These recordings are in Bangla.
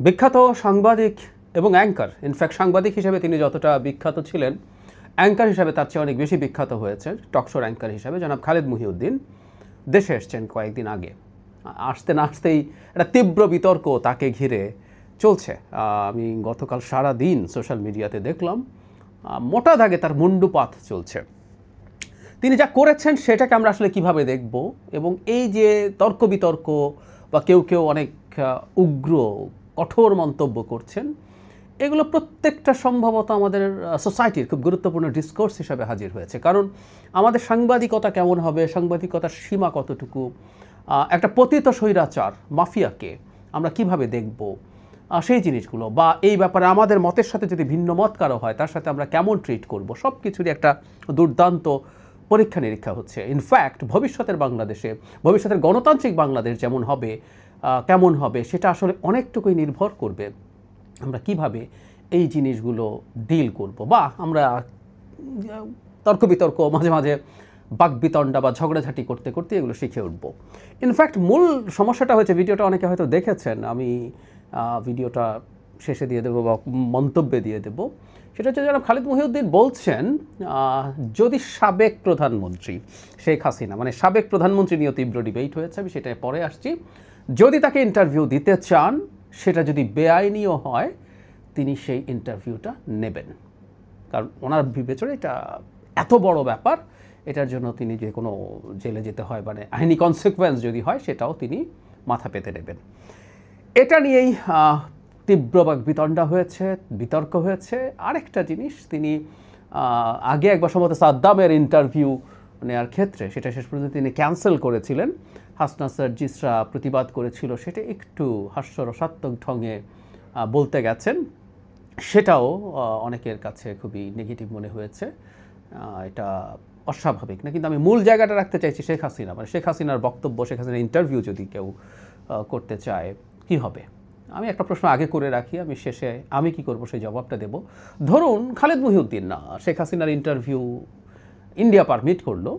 বিখ্যাত সাংবাদিক এবং অ্যাঙ্কার, ইনফ্যাক্ট সাংবাদিক হিসেবে তিনি যতটা বিখ্যাত ছিলেন, অ্যাঙ্কার হিসাবে তার চেয়ে অনেক বেশি বিখ্যাত হয়েছেন টকশোর অ্যাঙ্কার হিসাবে জনাব খালেদ মহিউদ্দিন দেশে এসছেন কয়েকদিন আগে। আসতে না আসতেই একটা তীব্র বিতর্ক তাকে ঘিরে চলছে। আমি গতকাল সারা দিন সোশ্যাল মিডিয়াতে দেখলাম মোটা দাগে তার মুন্ডুপাত চলছে। তিনি যা করেছেন সেটাকে আমরা আসলে কিভাবে দেখব, এবং এই যে তর্ক বিতর্ক বা কেউ কেউ অনেক উগ্র কঠোর মন্তব্য করছেন, এগুলো প্রত্যেকটা সম্ভবত আমাদের সোসাইটির খুব গুরুত্বপূর্ণ ডিসকোর্স হিসাবে হাজির হয়েছে। কারণ আমাদের সাংবাদিকতা কেমন হবে, সাংবাদিকতার সীমা কতটুকু, একটা পতিত স্বৈরাচার মাফিয়াকে আমরা কিভাবে দেখব, সেই জিনিসগুলো, বা এই ব্যাপারে আমাদের মতের সাথে যদি ভিন্ন মত কারো হয় তার সাথে আমরা কেমন ট্রিট করব, সব কিছুরই একটা দুর্দান্ত পরীক্ষা নিরীক্ষা হচ্ছে। ইনফ্যাক্ট ভবিষ্যতের বাংলাদেশে, ভবিষ্যতের গণতান্ত্রিক বাংলাদেশ যেমন হবে, কেমন হবে, সেটা আসলে অনেকটুকুই নির্ভর করবে আমরা কিভাবে এই জিনিসগুলো ডিল করব, বা আমরা তর্ক বিতর্ক মাঝে মাঝে বাকবিতণ্ডা বা ঝগড়াঝাটি করতে করতে এগুলো শিখে উঠব। ইনফ্যাক্ট মূল সমস্যাটা হয়েছে, ভিডিওটা অনেকে হয়তো দেখেছেন, আমি ভিডিওটা শেষে দিয়ে দেবো বা মন্তব্যে দিয়ে দেবো। সেটা হচ্ছে যারা খালেদ মহিউদ্দিন বলছেন, যদি সাবেক প্রধানমন্ত্রী শেখ হাসিনা, মানে সাবেক প্রধানমন্ত্রী নিয়েও তীব্র ডিবেট হয়েছে, আমি সেটায় পরে আসছি, যদি তাকে ইন্টারভিউ দিতে চান, সেটা যদি বেআইনিও হয়, তিনি সেই ইন্টারভিউটা নেবেন। কারণ ওনার বিবেচনায় এটা এত বড় ব্যাপার, এটার জন্য তিনি যে কোনো জেলে যেতে হয়, মানে আইনি কনসিকুয়েন্স যদি হয় সেটাও তিনি মাথা পেতে নেবেন। এটা নিয়েই তীব্র বিতণ্ডা হয়েছে, বিতর্ক হয়েছে। আরেকটা জিনিস, তিনি আগে একবার সম্ভবত সাদ্দামের ইন্টারভিউ নেওয়ার ক্ষেত্রে সেটা শেষ পর্যন্ত তিনি ক্যান্সেল করেছিলেন। হাসনা সার্জিসরা প্রতিবাদ করেছিল, সেটা একটু হাস্যরসাত্মক ঢঙে বলতে গেছেন, সেটাও অনেকের কাছে খুবই নেগেটিভ মনে হয়েছে। এটা অস্বাভাবিক না, কিন্তু আমি মূল জায়গাটা রাখতে চাইছি শেখ হাসিনা, মানে শেখ হাসিনার বক্তব্য, শেখ হাসিনার ইন্টারভিউ যদি কেউ করতে চায় কি হবে। আমি একটা প্রশ্ন আগে করে রাখি, আমি শেষে আমি কি করব সেই জবাবটা দেব। ধরুন খালেদ মহিউদ্দিন না, শেখ হাসিনার ইন্টারভিউ ইন্ডিয়া পারমিট করলো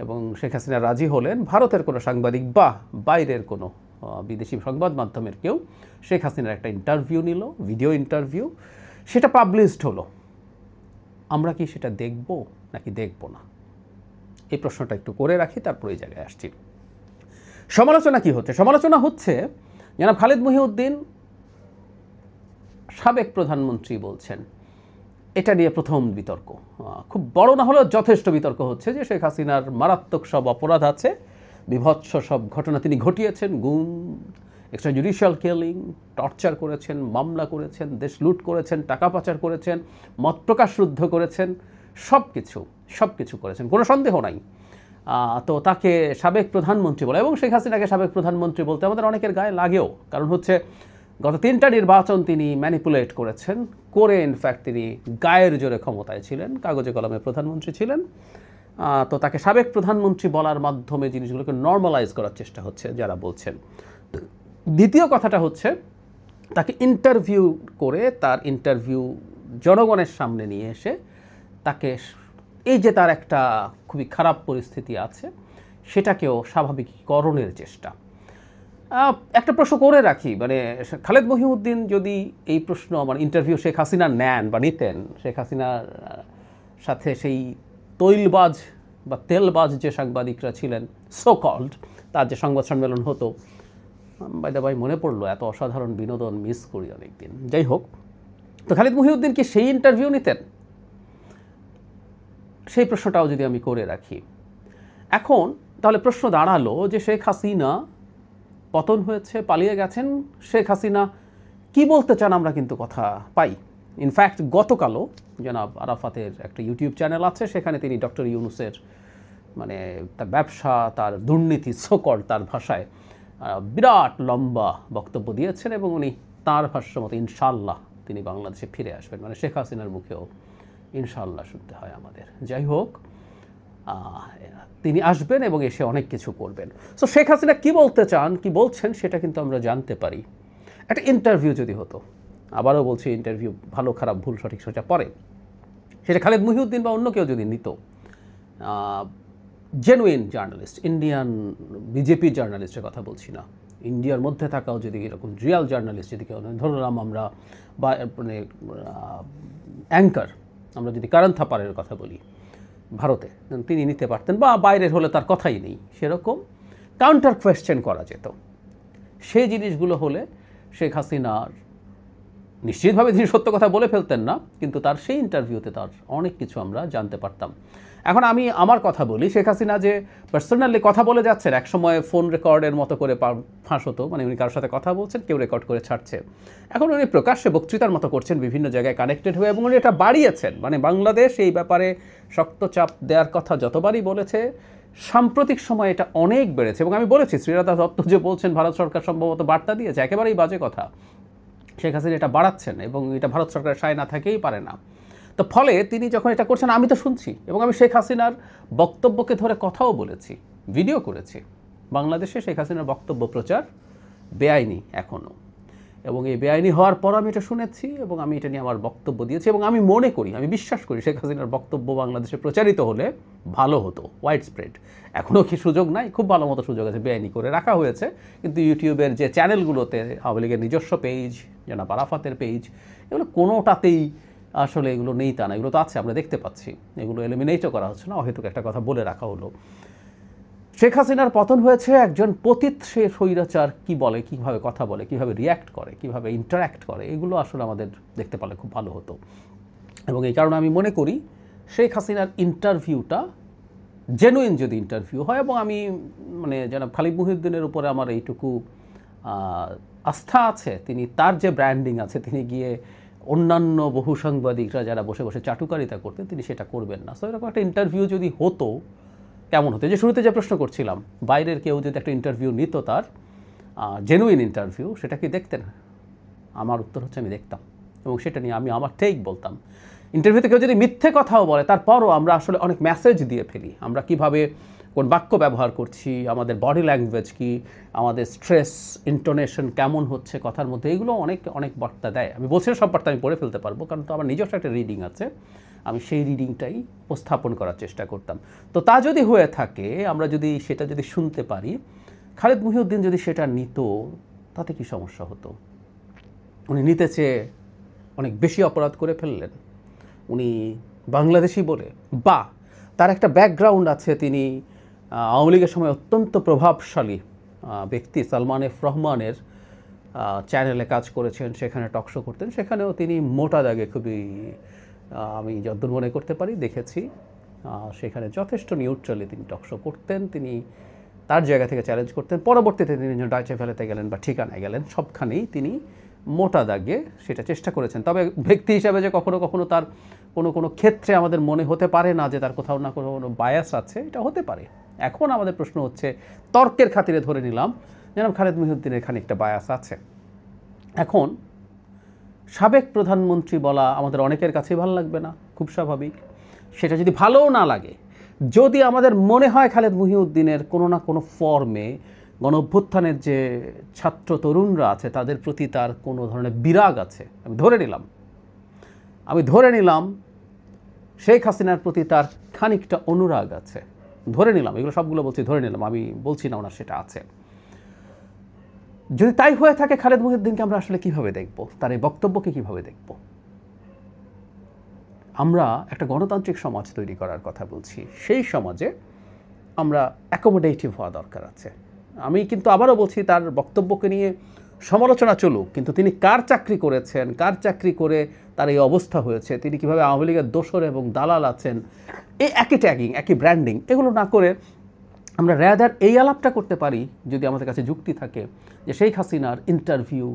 এবং শেখ হাসিনা রাজি হলেন, ভারতের কোনো সাংবাদিক বা বাইরের কোনো বিদেশি সংবাদ মাধ্যমের কেউ শেখ হাসিনার একটা ইন্টারভিউ নিল, ভিডিও ইন্টারভিউ, সেটা পাবলিশড হলো, আমরা কি সেটা দেখব নাকি দেখব না? এই প্রশ্নটা একটু করে রাখি, তারপর এই জায়গায় আসছি। সমালোচনা কি হচ্ছে? সমালোচনা হচ্ছে জনাব খালেদ মহিউদ্দিন সাবেক প্রধানমন্ত্রী বলছেন, এটা নিয়ে প্রথম বিতর্ক, খুব বড় না হলেও যথেষ্ট বিতর্ক হচ্ছে যে শেখ হাসিনার মারাত্মক সব অপরাধ আছে, বিভৎস সব ঘটনা তিনি ঘটিয়েছেন, গুম, এক্সট্রা জুডিশিয়াল কিলিং, টর্চার করেছেন, মামলা করেছেন, দেশ লুট করেছেন, টাকা পাচার করেছেন, মত প্রকাশ রুদ্ধ করেছেন, সব কিছু করেছেন, কোনো সন্দেহ নাই। তো তাকে সাবেক প্রধানমন্ত্রী বলে, এবং শেখ হাসিনাকে সাবেক প্রধানমন্ত্রী বলতে আমাদের অনেকের গায়ে লাগেও, কারণ হচ্ছে গত 3টা নির্বাচন তিনি ম্যানিপুলেট করেছেন, করে ইনফ্যাক্ট তিনি গায়ের জোরে ক্ষমতায় ছিলেন, কাগজে কলমে প্রধানমন্ত্রী ছিলেন। তো তাকে সাবেক প্রধানমন্ত্রী বলার মাধ্যমে জিনিসগুলোকে নর্মালাইজ করার চেষ্টা হচ্ছে যারা বলছেন। দ্বিতীয় কথাটা হচ্ছে, তাকে ইন্টারভিউ করে তার ইন্টারভিউ জনগণের সামনে নিয়ে এসে তাকে, এই যে তার একটা খুবই খারাপ পরিস্থিতি আছে, সেটাকেও স্বাভাবিকীকরণের চেষ্টা। একটা প্রশ্ন করে রাখি, মানে খালেদ মহিউদ্দিন যদি এই প্রশ্ন, মানে ইন্টারভিউ শেখ হাসিনা নেন বা নিতেন, শেখ হাসিনার সাথে সেই তৈলবাজ বা তেলবাজ যে সাংবাদিকরা ছিলেন, সো কল্ড, তার যে সংবাদ সম্মেলন হতো, বাই দ্য বাই মনে পড়লো এত অসাধারণ বিনোদন মিস করি অনেকদিন। যাই হোক, তো খালেদ মহিউদ্দিন কি সেই ইন্টারভিউ নিতেন? সেই প্রশ্নটাও যদি আমি করে রাখি, এখন তাহলে প্রশ্ন দাঁড়ালো যে শেখ হাসিনা পতন হয়েছে, পালিয়ে গেছেন, শেখ হাসিনা কি বলতে চান আমরা কিন্তু কথা পাই। ইনফ্যাক্ট গতকালও জনাব আরাফাতের একটা ইউটিউব চ্যানেল আছে, সেখানে তিনি ডক্টর ইউনূসের, মানে তার ব্যবসা, তার দুর্নীতি, সকল তার ভাষায় বিরাট লম্বা বক্তব্য দিয়েছেন, এবং উনি তাঁর ভাষ্য মতো ইনশাল্লাহ তিনি বাংলাদেশে ফিরে আসবেন, মানে শেখ হাসিনার মুখেও ইনশাল্লাহ শুনতে হয় আমাদের। যাই হোক, তিনি আসবেন এবং এসে অনেক কিছু করবেন। সো শেখ হাসিনা কী বলতে চান, কি বলছেন, সেটা কিন্তু আমরা জানতে পারি। একটা ইন্টারভিউ যদি হতো, আবারও বলছি, ইন্টারভিউ ভালো খারাপ ভুল সঠিক সেটা পরে, সেটা খালেদ মহিউদ্দিন বা অন্য কেউ যদি নিত, জেনুইন জার্নালিস্ট, ইন্ডিয়ান বিজেপি জার্নালিস্টের কথা বলছি না, ইন্ডিয়ার মধ্যে থাকাও যদি এরকম রিয়াল জার্নালিস্ট যদি কেউ ধরলাম আমরা, বা মানে অ্যাঙ্কার আমরা যদি কারণ থাপারের কথা বলি ভারতে, তিনি নিতে পারতেন, বা বাইরের হলে তার কথাই নেই, সেরকম কাউন্টার কোয়েশ্চেন করা যেত। সেই জিনিসগুলো হলে শেখ হাসিনার নিশ্চিতভাবে তিনি সত্য কথা বলে ফেলতেন না, কিন্তু তার সেই ইন্টারভিউতে তার অনেক কিছু আমরা জানতে পারতাম। এখন আমি আমার কথা বলি, শেখ হাসিনা যে পার্সোনালি কথা বলে যাচ্ছেন, একসময় ফোন রেকর্ডের মতো করে ফাঁস হতো, মানে উনি কারোর সাথে কথা বলছেন, কেউ রেকর্ড করে ছাড়ছে। এখন উনি প্রকাশ্যে বক্তৃতার মতো করছেন বিভিন্ন জায়গায় কানেক্টেড হয়ে, এবং উনি এটা বাড়িয়েছেন। মানে বাংলাদেশ এই ব্যাপারে শক্ত চাপ দেওয়ার কথা যতবারই বলেছে, সাম্প্রতিক সময় এটা অনেক বেড়েছে। এবং আমি বলেছি, শ্রীরাধা দত্ত যে বলছেন ভারত সরকার সম্ভবত বার্তা দিয়েছে, একেবারেই বাজে কথা। শেখ হাসিনা এটা বাড়াচ্ছেন, এবং এটা ভারত সরকারের সায় না থাকেই পারে না। তো ফলে তিনি যখন এটা করছেন, আমি তো শুনছি, এবং আমি শেখ হাসিনার বক্তব্যকে ধরে কথাও বলেছি, ভিডিও করেছি। বাংলাদেশে শেখ হাসিনার বক্তব্য প্রচার বেআইনি এখনও, এবং এই বেআইনি হওয়ার পর আমি এটা শুনেছি, এবং আমি এটা নিয়ে আমার বক্তব্য দিয়েছি। এবং আমি মনে করি, আমি বিশ্বাস করি, শেখ হাসিনার বক্তব্য বাংলাদেশে প্রচারিত হলে ভালো হতো, ওয়াইড স্প্রেড। এখনও কি সুযোগ নাই? খুব ভালো মতো সুযোগ আছে, বেআইনি করে রাখা হয়েছে। কিন্তু ইউটিউবের যে চ্যানেলগুলোতে আওয়ামী লীগের নিজস্ব পেজ, জনাব আরাফাতের পেজ, এগুলো কোনোটাতেই আসলে এগুলো নেই তা না, এগুলো তো আছে, আমরা দেখতে পাচ্ছি। এগুলো এলিমিনেটও করা হচ্ছে না, হয়তো একটা কথা বলে রাখা হলো। শেখ হাসিনার পতন হয়েছে, একজন পতিত সে স্বৈরাচার কী বলে, কীভাবে কথা বলে, কীভাবে রিয়্যাক্ট করে, কীভাবে ইন্টারাক্ট করে, এগুলো আসলে আমাদের দেখতে পারলে খুব ভালো হতো। এবং এই কারণে আমি মনে করি শেখ হাসিনার ইন্টারভিউটা জেনুইন যদি ইন্টারভিউ হয়, এবং আমি মানে জনাব খালিদ মুহিউদ্দিনের উপরে আমার এইটুকু আস্থা আছে, তিনি তার যে ব্র্যান্ডিং আছে, তিনি গিয়ে অন্যান্য বহু সাংবাদিকরা যারা বসে বসে চাটুকারিতা করতেন, তিনি সেটা করবেন না। সো এরকম একটা ইন্টারভিউ যদি হতো কেমন হতো? যে শুরুতে যে প্রশ্ন করছিলাম, বাইরের কেউ যদি একটা ইন্টারভিউ নিত, তার জেনুইন ইন্টারভিউ, সেটা কি দেখতেন? আমার উত্তর হচ্ছে আমি দেখতাম, এবং সেটা নিয়ে আমি আমার টেক বলতাম। ইন্টারভিউতে কেউ যদি মিথ্যে কথাও বলে, তারপরও আমরা আসলে অনেক মেসেজ দিয়ে ফেলি। আমরা কিভাবে কোন বাক্য ব্যবহার করছি, আমাদের বডি ল্যাঙ্গুয়েজ কি, আমাদের স্ট্রেস ইন্টোনেশন কেমন হচ্ছে কথার মধ্যে, এগুলো অনেক অনেক বার্তা দেয়। আমি বলছি সব বার্তা আমি পড়ে ফেলতে পারবো, কারণ তো আমার নিজস্ব একটা রিডিং আছে, আমি সেই রিডিংটাই উপস্থাপন করার চেষ্টা করতাম। তো তা যদি হয়ে থাকে, আমরা যদি সেটা যদি শুনতে পারি, খালিদ মুহিউদ্দিন যদি সেটা নিত, তাতে কি সমস্যা হতো? উনি নিতে চেয়ে অনেক বেশি অপরাধ করে ফেললেন। উনি বাংলাদেশি বলে, বা তার একটা ব্যাকগ্রাউন্ড আছে, তিনি আওয়ামী লীগের সময় অত্যন্ত প্রভাবশালী ব্যক্তি সালমান এফ রহমানের চ্যানেলে কাজ করেছেন, সেখানে টকশো করতেন, সেখানেও তিনি মোটা দাগে খুবই, আমি যতদূর মনে করতে পারি দেখেছি, সেখানে যথেষ্ট নিউট্রালি তিনি টকশো করতেন। তিনি তার জায়গা থেকে চ্যালেঞ্জ করতেন। পরবর্তীতে তিনি ডয়চে ভেলেতে গেলেন বা ঠিকানায় গেলেন, সবখানেই তিনি মোটা দাগে সেটা চেষ্টা করেছেন। তবে ব্যক্তি হিসাবে যে কখনো কখনো তার কোনো কোনো ক্ষেত্রে আমাদের মনে হতে পারে না যে তার কোথাও না কোনো বায়াস আছে, এটা হতে পারে। এখন আমাদের প্রশ্ন হচ্ছে, তর্কের খাতিরে ধরে নিলাম যেন খালিদ মুহিউদ্দিনের খানিকটা বায়াস আছে। এখন সাবেক প্রধানমন্ত্রী বলা আমাদের অনেকের কাছেই ভালো লাগবে না, খুব স্বাভাবিক। সেটা যদি ভালোও না লাগে, যদি আমাদের মনে হয় খালিদ মুহিউদ্দিনের কোনো না কোনো ফর্মে গণ অভ্যুত্থানের যে ছাত্র তরুণরা আছে তাদের প্রতি তার কোনো ধরনের বিরাগ আছে, আমি ধরে নিলাম শেখ হাসিনার প্রতি তার খানিকটা অনুরাগ আছে, ধরে নিলাম, এগুলো সবগুলো বলছি ধরে নিলাম, আমি বলছি না ওনার সেটা আছে। যদি তাই হয়ে থাকে, খালিদ মুহিউদ্দিনকে আমরা আসলে কীভাবে দেখব, তার এই বক্তব্যকে কীভাবে দেখব? আমরা একটা গণতান্ত্রিক সমাজ তৈরি করার কথা বলছি, সেই সমাজে আমরা অ্যাকোমোডেটিভ হওয়া দরকার আছে। আমি কিন্তু আবারও বলছি, তার বক্তব্যকে নিয়ে সমালোচনা চলুক, কিন্তু তিনি কার চাকরি করেছেন, কার চাকরি করে তার এই অবস্থা হয়েছে, তিনি কীভাবে আওয়ামী লীগের দোসর এবং দালাল আছেন, এই একই ট্যাগিং, একই ব্র্যান্ডিং, এগুলো না করে আমরা র্যাদার এই আলাপটা করতে পারি, যদি আমাদের কাছে যুক্তি থাকে, যে শেখ হাসিনার ইন্টারভিউ